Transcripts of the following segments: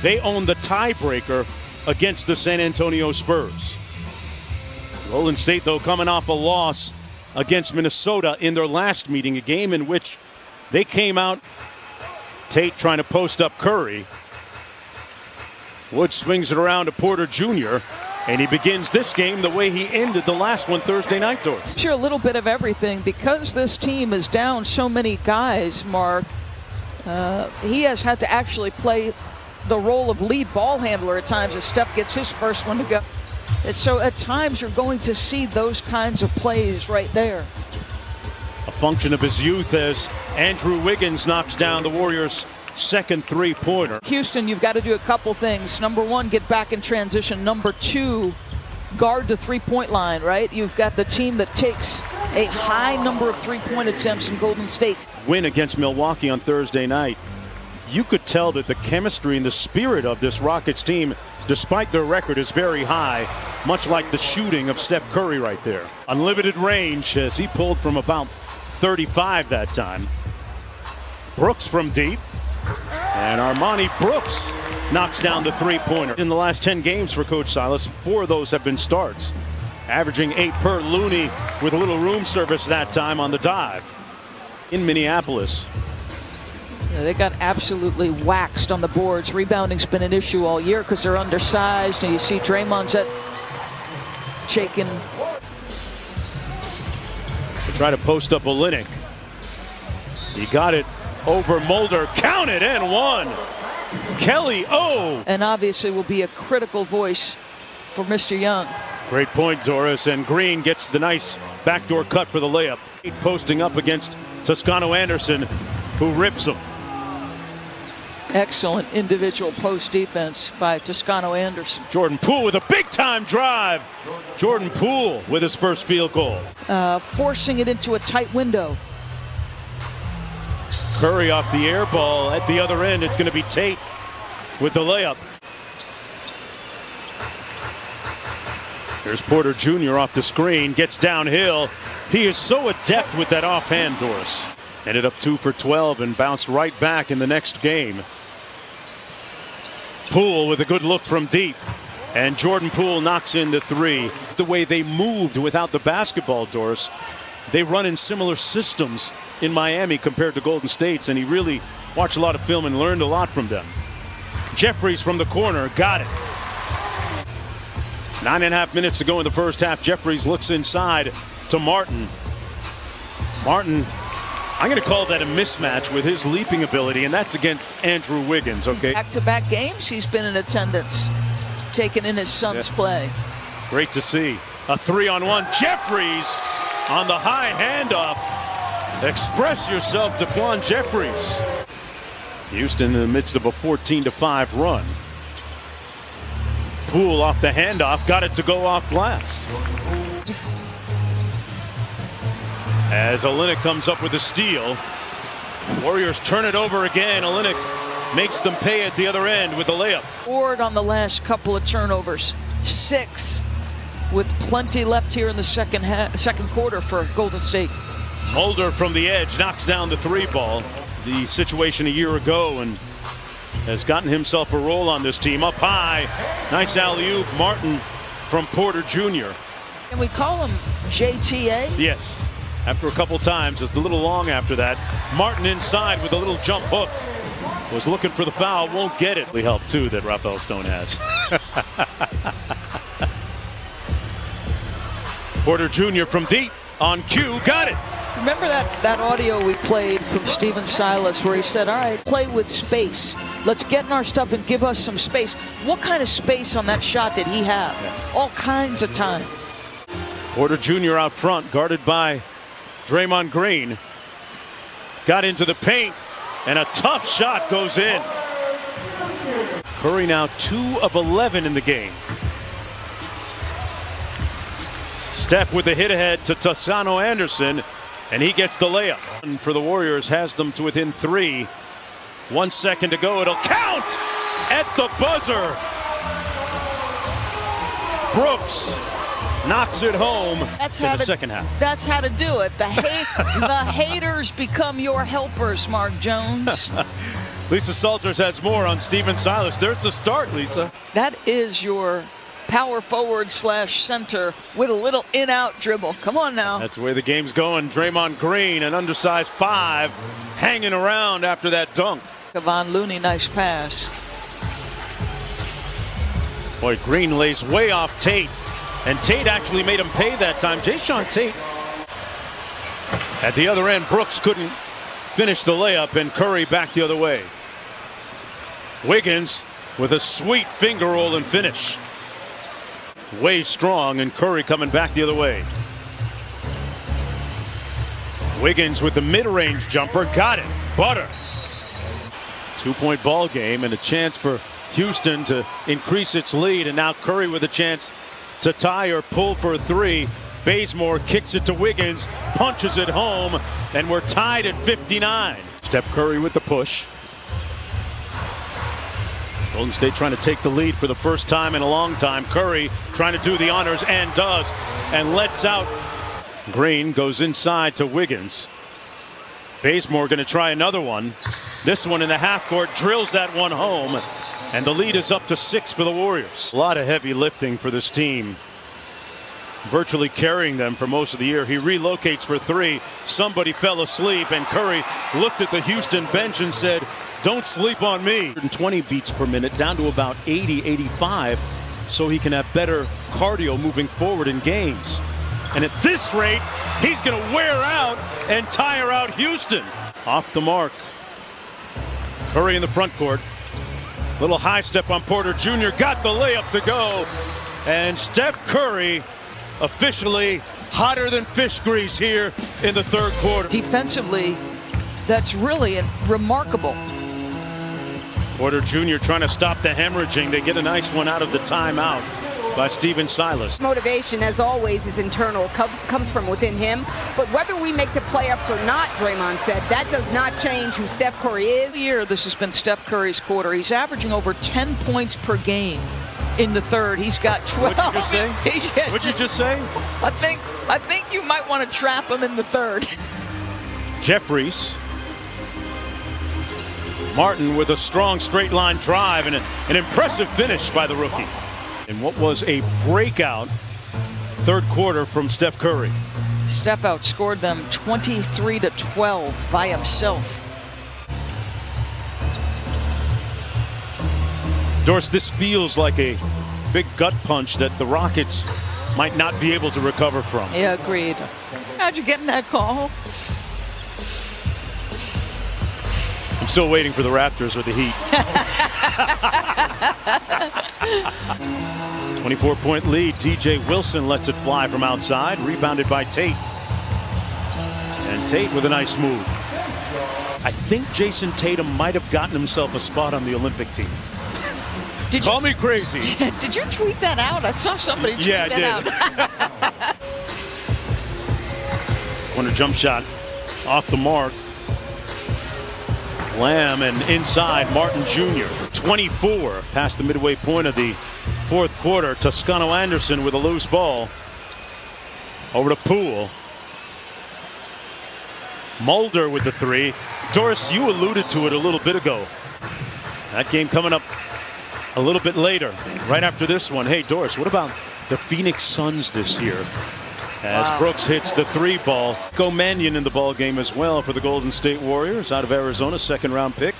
they own the tiebreaker against the San Antonio Spurs. Golden State, though, coming off a loss against Minnesota in their last meeting, a game in which they came out, Tate trying to post up Curry. Wood swings it around to Porter Jr., and he begins this game the way he ended the last one Thursday night, Doris. Sure, a little bit of everything. Because this team is down so many guys, Mark, he has had to actually play the role of lead ball handler at times as Steph gets his first one to go. And so at times you're going to see those kinds of plays right there. A function of his youth as Andrew Wiggins knocks down the Warriors' second three-pointer. Houston, you've got to do a couple things. Number one, get back in transition. Number two, guard the three-point line, right? You've got the team that takes a high number of three-point attempts in Golden State. Win against Milwaukee on Thursday night. You could tell that the chemistry and the spirit of this Rockets team, despite their record, is very high, much like the shooting of Steph Curry right there. Unlimited range as he pulled from about 35 that time. Brooks from deep. And Armani Brooks knocks down the three-pointer. In the last 10 games for Coach Silas, 4 of those have been starts. Averaging 8 per. Looney with a little room service that time on the dive. In Minneapolis. Yeah, they got absolutely waxed on the boards. Rebounding's been an issue all year because they're undersized. And you see Draymond's shaking. They try to post up Olynyk. He got it over Mulder, count it, and one. Kelly, and obviously will be a critical voice for Mr. Young. Great point, Doris, and Green gets the nice backdoor cut for the layup. Posting up against Toscano Anderson, who rips him. Excellent individual post defense by Toscano Anderson. Jordan Poole with a big-time drive. Jordan Poole with his first field goal. Forcing it into a tight window. Curry off the air ball at the other end. It's going to be Tate with the layup. Here's Porter Jr. off the screen, gets downhill. He is so adept with that offhand, Doris. Ended up 2 for 12 and bounced right back in the next game. Poole with a good look from deep. And Jordan Poole knocks in the 3. The way they moved without the basketball, Doris, they run in similar systems in Miami compared to Golden State's, and he really watched a lot of film and learned a lot from them. Jeffries from the corner, got it. 9.5 minutes to go in the first half. Jeffries looks inside to Martin. Martin, I'm going to call that a mismatch with his leaping ability, and that's against Andrew Wiggins, okay? Back-to-back games, he's been in attendance, taking in his son's play. Great to see. A 3-on-1. Jeffries on the high handoff. Express yourself, Daquan Jeffries. Houston in the midst of a 14-5 run. Poole off the handoff, got it to go off glass. As Olynyk comes up with a steal. Warriors turn it over again. Olynyk makes them pay at the other end with the layup. Forward on the last couple of turnovers. 6 with plenty left here in the second quarter for Golden State. Mulder from the edge knocks down the 3-ball. The situation a year ago, and has gotten himself a role on this team. Up high, nice alley-oop. Martin from Porter Jr. And we call him JTA? Yes. After a couple times, it's a little long after that. Martin inside with a little jump hook. Was looking for the foul, won't get it. We help too that Rafael Stone has. Porter Jr. from deep on cue, got it. Remember that audio we played from Stephen Silas where he said, all right, play with space. Let's get in our stuff and give us some space. What kind of space on that shot did he have? Yeah. All kinds of time. Porter Jr. out front, guarded by Draymond Green. Got into the paint, and a tough shot goes in. Curry now 2 of 11 in the game. Steph with the hit ahead to Toscano Anderson, and he gets the layup. And for the Warriors, has them to within 3. 1 second to go. It'll count at the buzzer. Brooks knocks it home in the second half. That's how to do it. The haters become your helpers, Mark Jones. Lisa Salters has more on Stephen Silas. There's the start, Lisa. That is your power forward / center with a little in-out dribble. Come on now. That's the way the game's going. Draymond Green, an undersized 5, hanging around after that dunk. Kevon Looney, nice pass. Boy, Green lays way off Tate. And Tate actually made him pay that time. Jayshawn Tate. At the other end, Brooks couldn't finish the layup, and Curry back the other way. Wiggins with a sweet finger roll and finish. Way strong, and Curry coming back the other way. Wiggins with the mid-range jumper. Got it. Butter. 2-point ball game and a chance for Houston to increase its lead. And now Curry with a chance to tie or pull for a 3. Bazemore kicks it to Wiggins, punches it home, and we're tied at 59. Steph Curry with the push. Golden State trying to take the lead for the first time in a long time. Curry trying to do the honors and does, and lets out. Green goes inside to Wiggins. Bazemore going to try another one. This one in the half court, drills that one home, and the lead is up to 6 for the Warriors. A lot of heavy lifting for this team, virtually carrying them for most of the year. He relocates for 3. Somebody fell asleep, and Curry looked at the Houston bench and said, "Don't sleep on me." 120 beats per minute, down to about 80, 85, so he can have better cardio moving forward in games. And at this rate, he's going to wear out and tire out Houston. Off the mark. Curry in the front court. Little high step on Porter Jr. Got the layup to go. And Steph Curry officially hotter than fish grease here in the third quarter. Defensively, that's really remarkable. Porter Jr. trying to stop the hemorrhaging. They get a nice one out of the timeout by Stephen Silas. Motivation, as always, is internal, comes from within him. But whether we make the playoffs or not, Draymond said, that does not change who Steph Curry is. This year, this has been Steph Curry's quarter. He's averaging over 10 points per game in the third. He's got 12. What'd you just say? What'd you just say? I think you might want to trap him in the third. Jeffries. Martin with a strong straight line drive and an impressive finish by the rookie. And what was a breakout third quarter from Steph Curry. Steph outscored them 23-12 by himself. Doris, this feels like a big gut punch that the Rockets might not be able to recover from. Yeah, agreed. How'd you get in that call? I'm still waiting for the Raptors or the Heat. 24-point lead. TJ Wilson lets it fly from outside. Rebounded by Tate. And Tate with a nice move. I think Jason Tatum might have gotten himself a spot on the Olympic team. Call me crazy. Did you tweet that out? I saw somebody tweet that out. Corner jump shot off the mark. Lamb and inside Martin Jr. 24 past the midway point of the fourth quarter. Toscano Anderson with a loose ball. Over to Poole. Mulder with the 3. Doris, you alluded to it a little bit ago. That game coming up a little bit later, right after this one. Hey, Doris, what about the Phoenix Suns this year? As Brooks hits the 3 ball. Go Mannion in the ball game as well for the Golden State Warriors out of Arizona, second-round pick.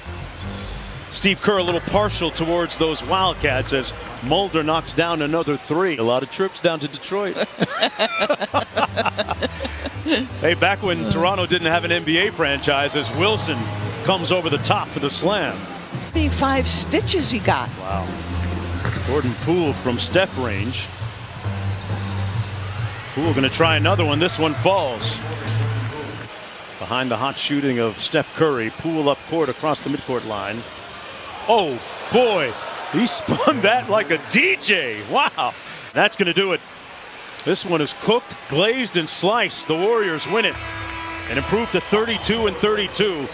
Steve Kerr a little partial towards those Wildcats as Mulder knocks down another 3. A lot of trips down to Detroit. Hey, back when Toronto didn't have an NBA franchise, as Wilson comes over the top for the slam. 5 stitches he got. Wow. Jordan Poole from step range. Poole going to try another one. This one falls. Behind the hot shooting of Steph Curry. Poole up court across the midcourt line. Oh, boy. He spun that like a DJ. Wow. That's going to do it. This one is cooked, glazed, and sliced. The Warriors win it and improve to 32-32.